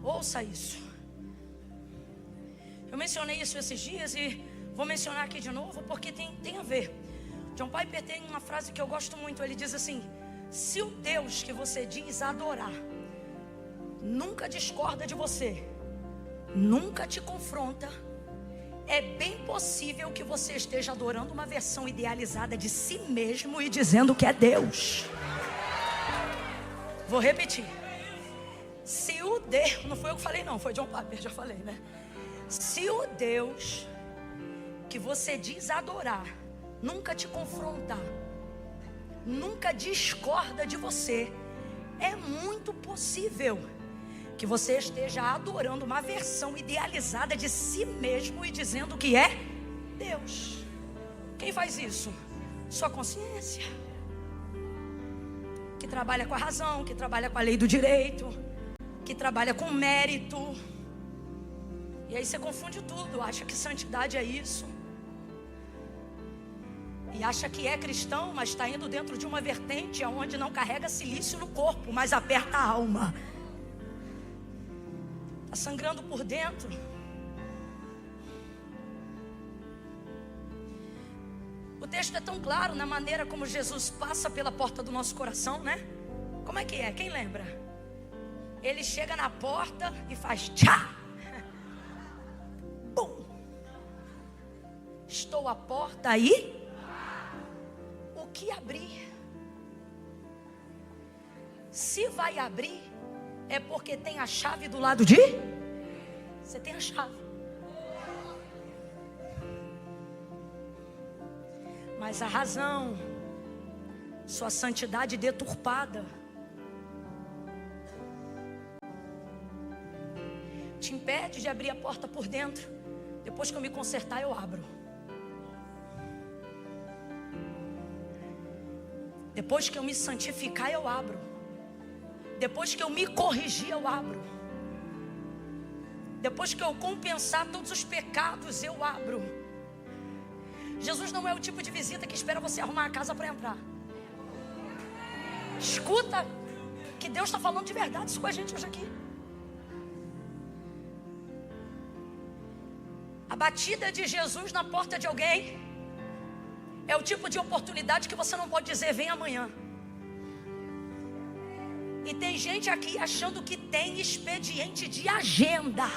Ouça isso. Eu mencionei isso esses dias e vou mencionar aqui de novo porque tem a ver. John Piper tem uma frase que eu gosto muito. Ele diz assim: se o Deus que você diz adorar nunca discorda de você, nunca te confronta, é bem possível que você esteja adorando uma versão idealizada de si mesmo e dizendo que é Deus. Vou repetir. Se o Deus, não foi eu que falei não, foi John Piper, já falei, né? Se o Deus que você diz adorar nunca te confrontar, nunca discorda de você, é muito possível que você esteja adorando uma versão idealizada de si mesmo e dizendo que é Deus. Quem faz isso? Sua consciência, que trabalha com a razão, que trabalha com a lei do direito, que trabalha com mérito. E aí você confunde tudo, acha que santidade é isso, e acha que é cristão, mas está indo dentro de uma vertente onde não carrega silício no corpo, mas aperta a alma. Está sangrando por dentro. O texto é tão claro na maneira como Jesus passa pela porta do nosso coração, né? Como é que é? Quem lembra? Ele chega na porta e faz tchá. Bum. Estou à porta aí. O que abrir? Se vai abrir, é porque tem a chave do lado de? Você tem a chave. Mas a razão, sua santidade deturpada, te impede de abrir a porta por dentro. Depois que eu me consertar, eu abro. Depois que eu me santificar, eu abro. Depois que eu me corrigir, eu abro. Depois que eu compensar todos os pecados, eu abro. Jesus não é o tipo de visita que espera você arrumar a casa para entrar. Escuta, que Deus está falando de verdade isso com a gente hoje aqui. A batida de Jesus na porta de alguém é o tipo de oportunidade que você não pode dizer vem amanhã. E tem gente aqui achando que tem expediente de agenda.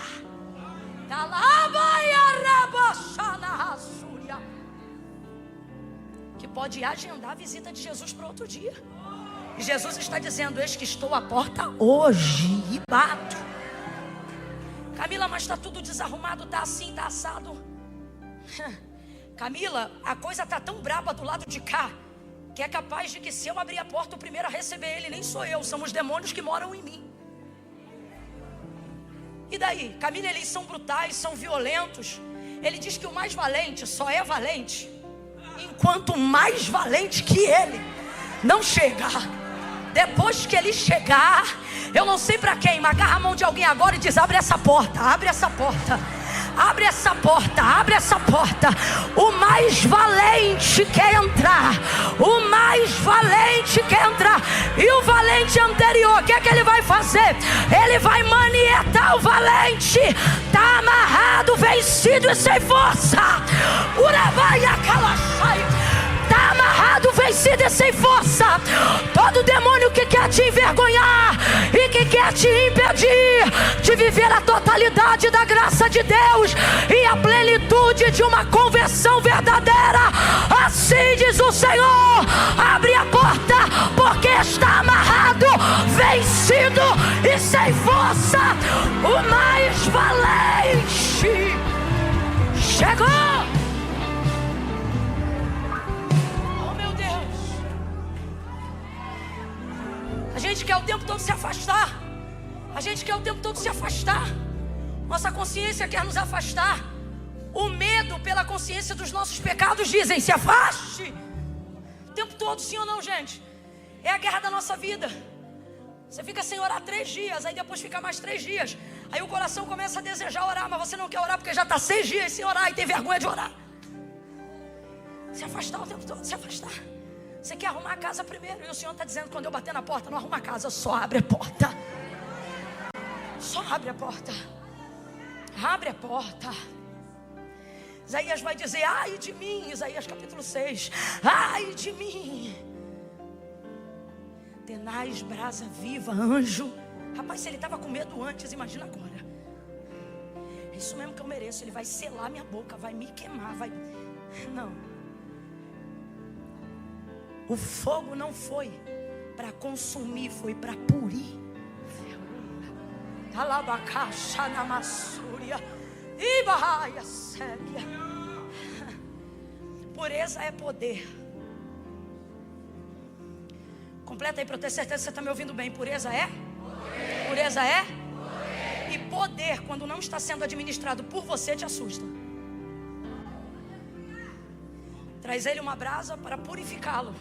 Que pode agendar a visita de Jesus para outro dia. E Jesus está dizendo: eis que estou à porta hoje e bato. Camila, mas está tudo desarrumado, está assim, está assado. Camila, a coisa está tão braba do lado de cá, que é capaz de que se eu abrir a porta, o primeiro a receber ele nem sou eu, são os demônios que moram em mim. E daí? Camila, eles são brutais, são violentos. Ele diz que o mais valente só é valente enquanto o mais valente que ele não chega. Depois que ele chegar, eu não sei para quem, mas agarra a mão de alguém agora e diz: abre essa porta, abre essa porta. Abre essa porta, abre essa porta. O mais valente quer entrar. O mais valente quer entrar. E o valente anterior, o que é que ele vai fazer? Ele vai manietar o valente. Está amarrado, vencido e sem força. Urabaia calachai. Está amarrado, vencido e sem força. Todo demônio que quer te envergonhar e que quer te impedir de viver a totalidade da graça de Deus e a plenitude de uma conversão verdadeira, assim diz o Senhor: abre a porta, porque está amarrado, vencido e sem força. O mais valente chegou. A gente quer o tempo todo se afastar. A gente quer o tempo todo se afastar. Nossa consciência quer nos afastar. O medo pela consciência dos nossos pecados dizem: se afaste. O tempo todo, sim ou não, gente? É a guerra da nossa vida. Você fica sem orar 3 dias, aí depois fica mais 3 dias. Aí o coração começa a desejar orar, mas você não quer orar porque já está 6 dias sem orar e tem vergonha de orar. Se afastar o tempo todo, se afastar. Você quer arrumar a casa primeiro, e o Senhor está dizendo: quando eu bater na porta, não arruma a casa, só abre a porta. Só abre a porta. Abre a porta. Isaías vai dizer: ai de mim, Isaías capítulo 6. Ai de mim. Tenaz, brasa viva, anjo. Rapaz, se ele estava com medo antes, imagina agora. É isso mesmo que eu mereço. Ele vai selar minha boca, vai me queimar, vai... Não. O fogo não foi para consumir, foi para purir. Alabacaixa na massúria. Ibaia séria. Pureza é poder. Completa aí para eu ter certeza que você está me ouvindo bem. Pureza é? Poder. Pureza é? Poder. E poder, quando não está sendo administrado por você, te assusta. Traz ele uma brasa para purificá-lo.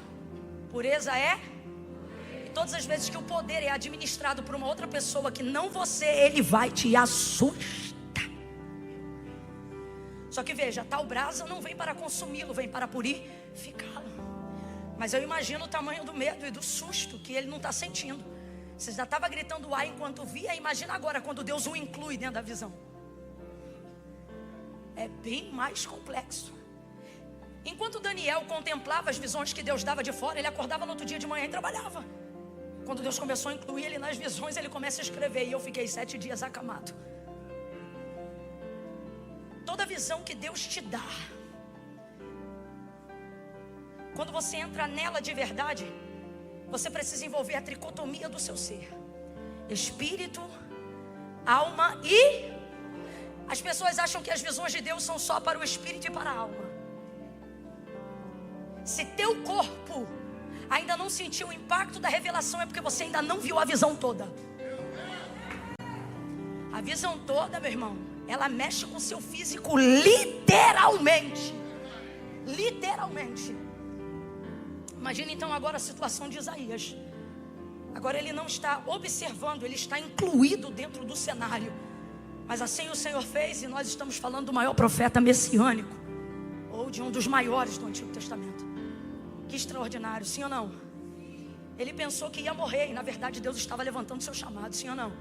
Pureza é? E todas as vezes que o poder é administrado por uma outra pessoa que não você, ele vai te assustar. Só que veja, tal brasa não vem para consumi-lo, vem para purificá-lo. Mas eu imagino o tamanho do medo e do susto que ele não está sentindo. Você já estava gritando ai enquanto via. Imagina agora quando Deus o inclui dentro da visão. É bem mais complexo. Enquanto Daniel contemplava as visões que Deus dava de fora, ele acordava no outro dia de manhã e trabalhava. Quando Deus começou a incluir ele nas visões, ele começa a escrever. E eu fiquei 7 dias acamado. Toda visão que Deus te dá, quando você entra nela de verdade, você precisa envolver a tricotomia do seu ser: espírito, alma e... As pessoas acham que as visões de Deus são só para o espírito e para a alma. Se teu corpo ainda não sentiu o impacto da revelação, é porque você ainda não viu a visão toda. A visão toda, meu irmão, ela mexe com o seu físico literalmente. Literalmente. Imagina então agora a situação de Isaías. Agora ele não está observando, ele está incluído dentro do cenário. Mas assim o Senhor fez, e nós estamos falando do maior profeta messiânico, ou de um dos maiores do Antigo Testamento. Que extraordinário, sim ou não? Ele pensou que ia morrer, e na verdade Deus estava levantando seu chamado, sim ou não?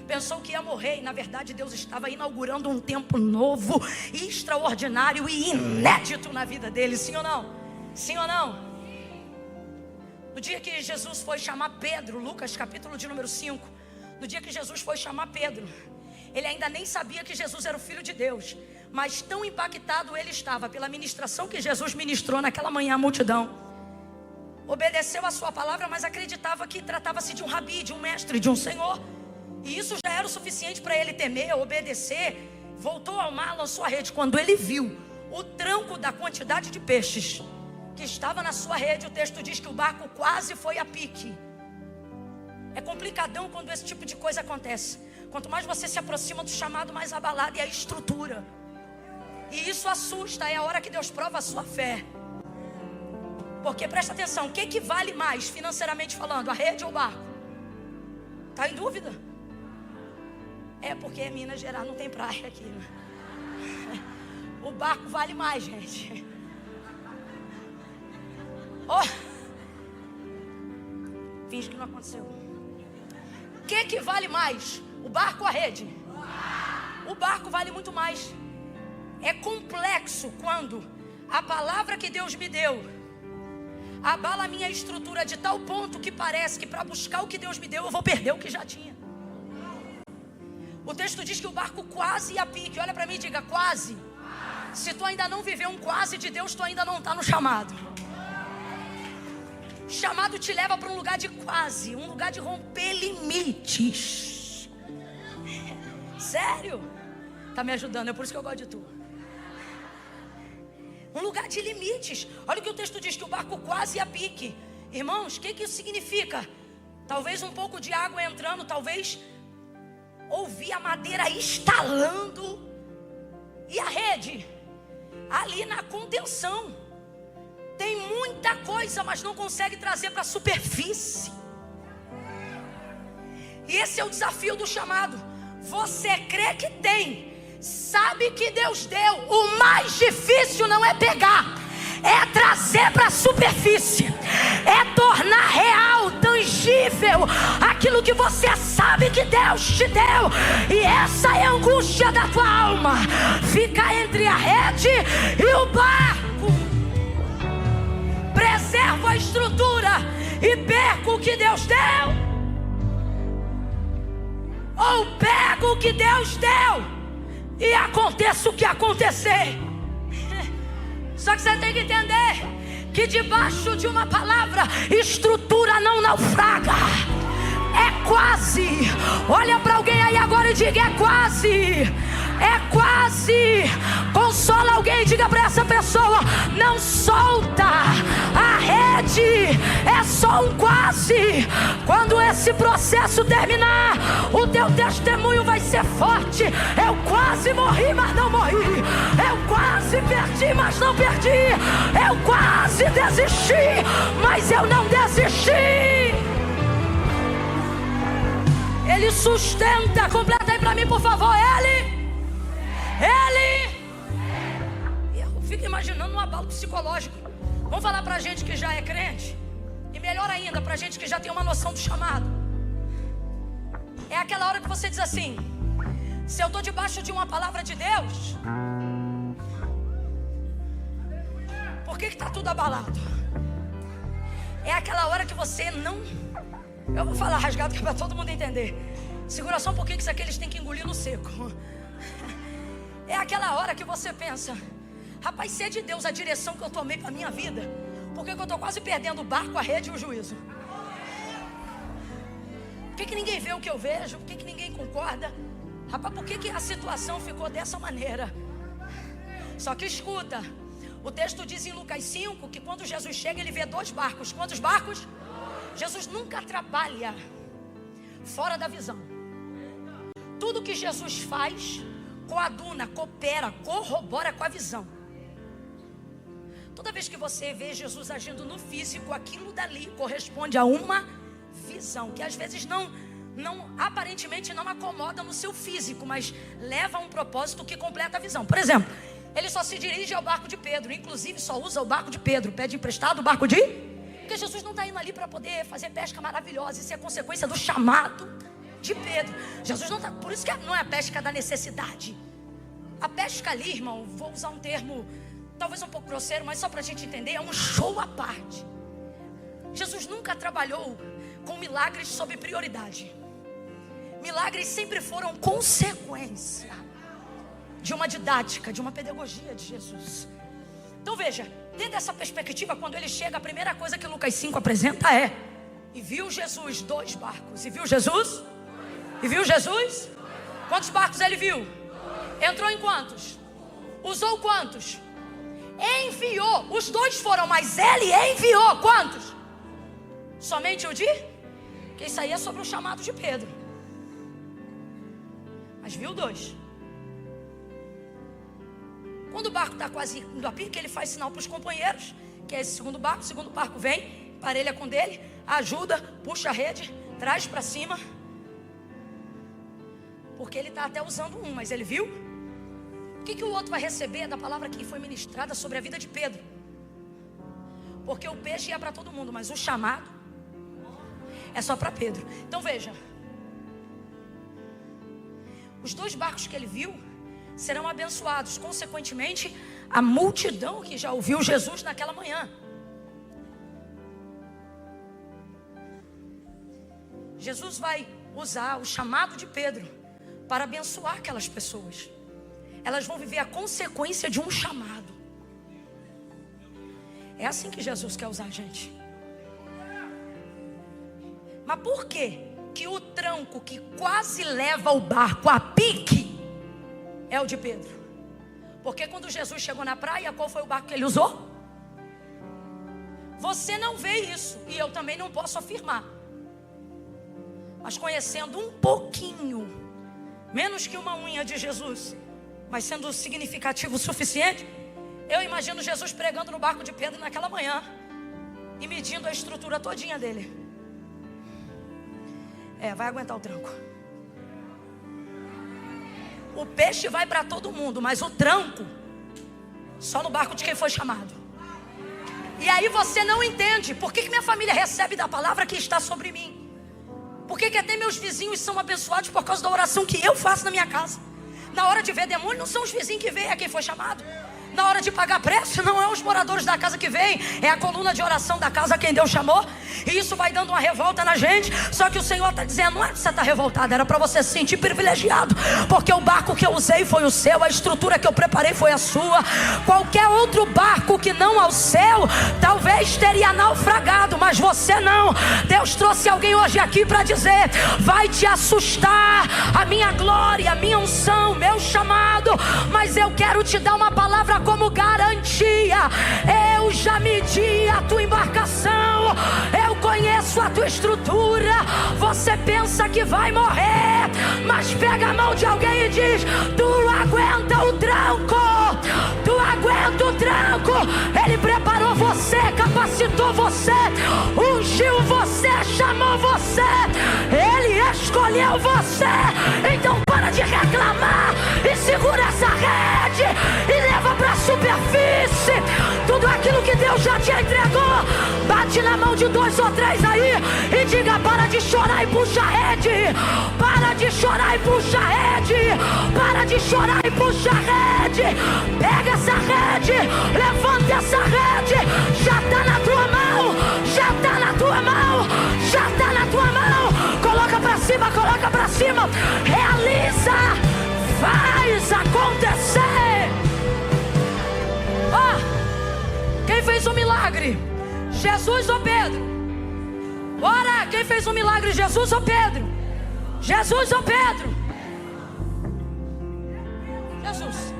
Pensou que ia morrer, e na verdade Deus estava inaugurando um tempo novo, extraordinário e inédito na vida dele, sim ou não? Sim ou não? No dia que Jesus foi chamar Pedro, Lucas capítulo de número 5, no dia que Jesus foi chamar Pedro, ele ainda nem sabia que Jesus era o Filho de Deus, mas tão impactado ele estava pela ministração que Jesus ministrou naquela manhã à multidão. Obedeceu a sua palavra, mas acreditava que tratava-se de um rabi, de um mestre, de um senhor. E isso já era o suficiente para ele temer, obedecer. Voltou ao mar, lançou a rede. Quando ele viu o tranco da quantidade de peixes que estava na sua rede, o texto diz que o barco quase foi a pique. É complicadão quando esse tipo de coisa acontece. Quanto mais você se aproxima do chamado, mais abalada é a estrutura. E isso assusta, é a hora que Deus prova a sua fé. Porque presta atenção, o que vale mais financeiramente falando, a rede ou o barco? Está em dúvida? É porque Minas Gerais não tem praia aqui, né? O barco vale mais, gente. Oh. Finge que não aconteceu. O que vale mais? O barco ou a rede? O barco vale muito mais. É complexo quando a palavra que Deus me deu abala a minha estrutura de tal ponto que parece que para buscar o que Deus me deu eu vou perder o que já tinha. O texto diz que o barco quase ia a pique. Olha para mim e diga quase. Se tu ainda não viveu um quase de Deus, tu ainda não está no chamado. O chamado te leva para um lugar de quase, um lugar de romper limites. Sério? Tá me ajudando, é por isso que eu gosto de tu. Um lugar de limites. Olha o que o texto diz, que o barco quase ia a pique. Irmãos, o que isso significa? Talvez um pouco de água entrando, talvez ouvir a madeira estalando. E a rede? Ali na contenção. Tem muita coisa, mas não consegue trazer para a superfície. E esse é o desafio do chamado. Você crê que tem, sabe que Deus deu. O mais difícil não é pegar, é trazer para a superfície, é tornar real, tangível intangível, aquilo que você sabe que Deus te deu, e essa é a angústia da tua alma. Fica entre a rede e o barco. Preserva a estrutura e perca o que Deus deu, ou pega o que Deus deu e aconteça o que acontecer. Só que você tem que entender que debaixo de uma palavra, estrutura não naufraga. É quase. Olha para alguém aí agora e diga: é quase. É quase. Consola alguém e diga para essa pessoa: não solta a rede, é só um quase. Quando esse processo terminar, o teu testemunho vai ser forte. Eu quase morri, mas não morri. Eu quase perdi, mas não perdi. Eu quase desisti, mas eu não desisti. Ele sustenta. Completa aí pra mim, por favor. Ele. Eu fico imaginando um abalo psicológico. Vamos falar pra gente que já é crente, e melhor ainda, pra gente que já tem uma noção do chamado. É aquela hora que você diz assim: se eu tô debaixo de uma palavra de Deus, por que tá tudo abalado? É aquela hora que você não... Eu vou falar rasgado que é para todo mundo entender. Segura só um pouquinho que isso aqui eles têm que engolir no seco. É aquela hora que você pensa: rapaz, se é de Deus a direção que eu tomei para minha vida, por que eu estou quase perdendo o barco, a rede e o juízo? Por que ninguém vê o que eu vejo? Por que ninguém concorda? Rapaz, por que a situação ficou dessa maneira? Só que escuta, o texto diz em Lucas 5 que quando Jesus chega, ele vê 2 barcos. Quantos barcos? Jesus nunca trabalha fora da visão. Tudo que Jesus faz coaduna, coopera, corrobora com a visão. Toda vez que você vê Jesus agindo no físico, aquilo dali corresponde a uma visão, que às vezes não aparentemente não acomoda no seu físico, mas leva a um propósito que completa a visão. Por exemplo, ele só se dirige ao barco de Pedro, inclusive só usa o barco de Pedro, pede emprestado o barco de... Porque Jesus não está indo ali para poder fazer pesca maravilhosa. Isso é consequência do chamado de Pedro. Jesus não está... Por isso que não é a pesca da necessidade. A pesca ali, irmão, vou usar um termo talvez um pouco grosseiro, mas só para a gente entender, é um show à parte. Jesus nunca trabalhou com milagres sob prioridade. Milagres sempre foram consequência de uma didática, de uma pedagogia de Jesus. Então veja, dentro dessa perspectiva, quando ele chega, a primeira coisa que Lucas 5 apresenta é: e viu Jesus 2 barcos. E viu Jesus? E viu Jesus? Quantos barcos ele viu? Entrou em quantos? Usou quantos? Enviou. Os 2 foram, mas ele enviou quantos? Somente o de? Que isso aí é sobre o chamado de Pedro. Mas viu 2. Quando o barco está quase indo a pique, ele faz sinal para os companheiros, que é esse segundo barco. O segundo barco vem, parelha com dele, ajuda, puxa a rede, traz para cima. Porque ele está até usando um, mas ele viu? O que o outro vai receber da palavra que foi ministrada sobre a vida de Pedro? Porque o peixe ia para todo mundo, mas o chamado é só para Pedro. Então veja, os 2 barcos que ele viu serão abençoados, consequentemente a multidão que já ouviu Jesus naquela manhã. Jesus vai usar o chamado de Pedro para abençoar aquelas pessoas. Elas vão viver a consequência de um chamado. É assim que Jesus quer usar a gente. Mas por que o tranco que quase leva o barco a pique é o de Pedro? Porque quando Jesus chegou na praia, qual foi o barco que ele usou? Você não vê isso, e eu também não posso afirmar. Mas conhecendo um pouquinho, menos que uma unha de Jesus, mas sendo significativo o suficiente, eu imagino Jesus pregando no barco de Pedro naquela manhã e medindo a estrutura todinha dele. Vai aguentar o tranco. O peixe vai para todo mundo, mas o tranco só no barco de quem foi chamado. E aí você não entende por que minha família recebe da palavra que está sobre mim. Por que até meus vizinhos são abençoados por causa da oração que eu faço na minha casa? Na hora de ver demônio, não são os vizinhos que veem, é quem foi chamado. Na hora de pagar preço, não é os moradores da casa que vêm, é a coluna de oração da casa quem Deus chamou. E isso vai dando uma revolta na gente. Só que o Senhor está dizendo, não é que você está revoltado, era para você se sentir privilegiado, porque o barco que eu usei foi o seu, a estrutura que eu preparei foi a sua. Qualquer outro barco que não ao seu, talvez teria naufragado, mas você não. Deus trouxe alguém hoje aqui para dizer, vai te assustar a minha glória, a minha unção, meu chamado, mas eu quero te dar uma palavra como garantia. Eu já medi a tua embarcação, eu conheço a tua estrutura. Você pensa que vai morrer, mas pega a mão de alguém e diz, tu aguenta o tranco, tu aguenta o tranco. Ele preparou você, capacitou você, ungiu você, chamou você, Ele escolheu você. Então para de reclamar e segura essa rede e leva para a superfície tudo aquilo que Deus já te entregou. Bate na mão de 2 ou 3 aí e diga, para de chorar e puxa a rede, para de chorar e puxa a rede, para de chorar e puxa a rede. Pega essa rede, levanta essa rede, já está na tua mão, já está na tua mão, já está na tua mão. Coloca para cima, realiza, faz acontecer. Quem fez o milagre? Jesus ou Pedro? Bora, quem fez o milagre? Jesus ou Pedro? Jesus ou Pedro? Jesus.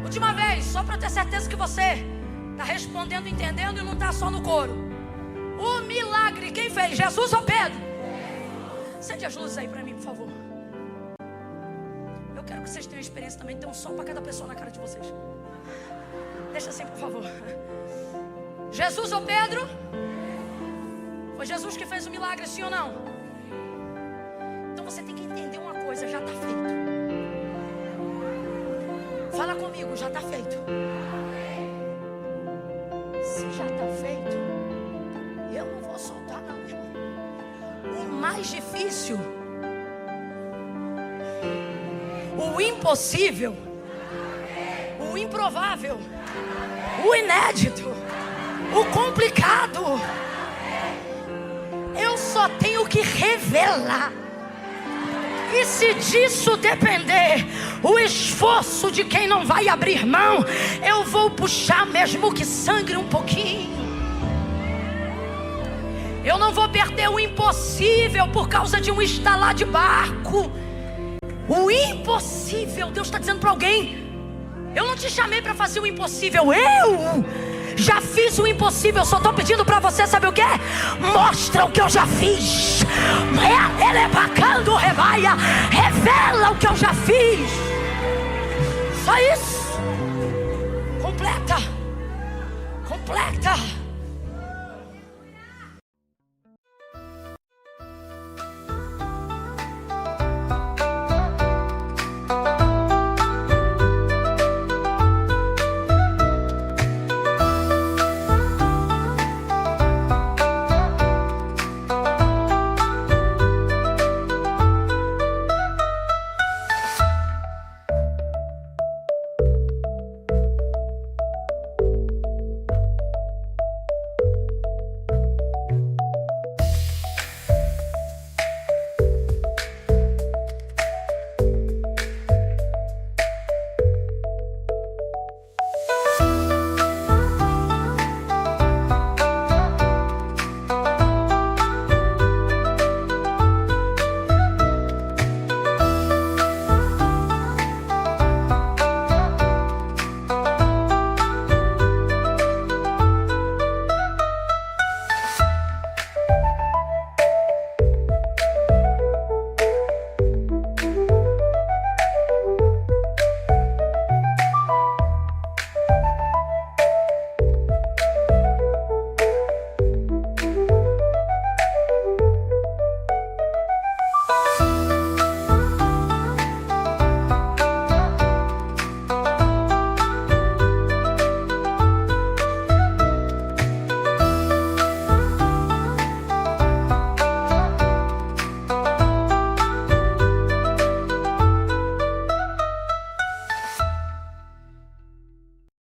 Última vez, só para ter certeza que você está respondendo, entendendo e não está só no coro. O milagre, quem fez? Jesus ou Pedro? Acende as luzes aí para mim, por favor. Eu quero que vocês tenham experiência também. Tem um sol para cada pessoa na cara de vocês. Deixa assim, por favor. Jesus ou Pedro? Foi Jesus que fez o milagre, sim ou não? Então você tem que entender uma coisa, já está feito. Fala comigo, já está feito. Se já está feito, eu não vou soltar não, irmão. O mais difícil, o impossível, o improvável, o inédito, o complicado, eu só tenho que revelar. E se disso depender o esforço de quem não vai abrir mão, eu vou puxar mesmo que sangre um pouquinho. Eu não vou perder o impossível por causa de um estalar de barco. O impossível, Deus está dizendo para alguém, eu não te chamei para fazer o impossível, eu já fiz o impossível. Eu só estou pedindo para você, sabe o que? Mostra o que eu já fiz. Ele é bacana, rebaia. Revela o que eu já fiz. Só isso. Completa.